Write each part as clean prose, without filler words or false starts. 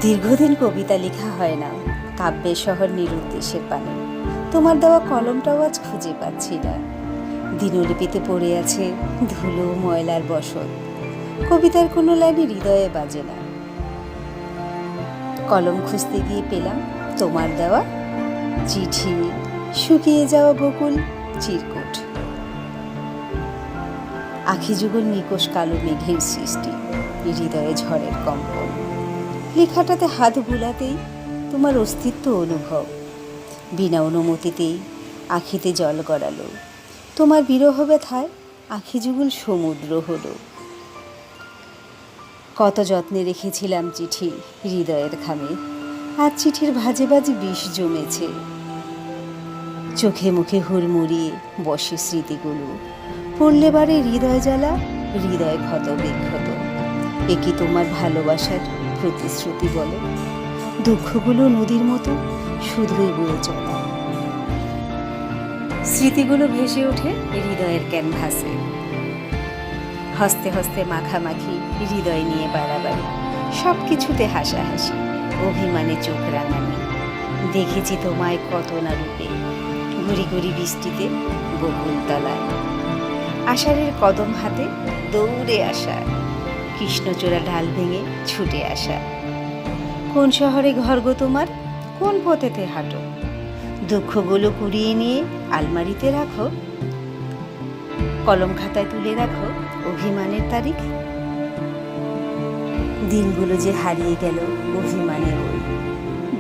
দীর্ঘদিন কবিতা লেখা হয় না, কাব্যের শহর নিরুদ্দেশের পানে। তোমার দেওয়া কলমটাও আজ খুঁজে পাচ্ছি না। দিনলিপিতে পড়ে আছে ধুলো ময়লার বসত। কবিতার কোনো লাইনে হৃদয়ে বাজে না। কলম খুঁজতে গিয়ে পেলাম তোমার দেওয়া চিঠি, শুকিয়ে যাওয়া বকুল, চিরকুট। আখি যুগল নিকোষ কালো মেঘের সৃষ্টি, হৃদয়ে ঝড়ের কম্পন। লেখাটাতে হাত বুলাতেই তোমার অস্তিত্ব অনুভব। বিনা অনুমতিতেই আখিতে জল গড়ালো। তোমার বিরহ ব্যথায় আখি যুগল সমুদ্র হলো। কত যত্নে রেখেছিলাম চিঠি হৃদয়ের খামে, আজ চিঠির ভাজে ভাজে বিষ জমেছে। চোখে মুখে হুড়মুড়িয়ে বসে স্মৃতিগুলো, পড়লে বারে হৃদয় জ্বালা, হৃদয় ক্ষত বিক্ষত। এ কি তোমার ভালোবাসার প্রতিশ্রুতি বলো? দুঃখগুলো নদীর মতো শুধুই বয়ে চলে। স্মৃতিগুলো ভেসে ওঠে হৃদয়ের ক্যানভাসে। হস্তে হস্তে মাখামাখি, হৃদয় নিয়ে বাড়াবাড়ি, সব কিছুতে হাসাহাসি, অভিমানে চোখ রাঙানি। দেখেছি তোমায় কত না রূপে, ঘুরি ঘুরি বৃষ্টিতে বকুলতলায়। আষাঢ়ের কদম হাতে দৌড়ে আসা, কৃষ্ণচূড়া ঢাল ভেঙে ছুটে আসা। কোন শহরে ঘর গো তোমার, কোন পথেতে হাঁটো? দুঃখগুলো কুড়িয়ে নিয়ে আলমারিতে রাখো, কলম খাতায় তুলে রাখো অভিমানের তারিখ। দিনগুলো যে হারিয়ে গেল অভিমানে ওই,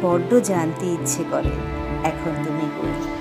বড্ড জানতে ইচ্ছে করে এখন তুমি কই।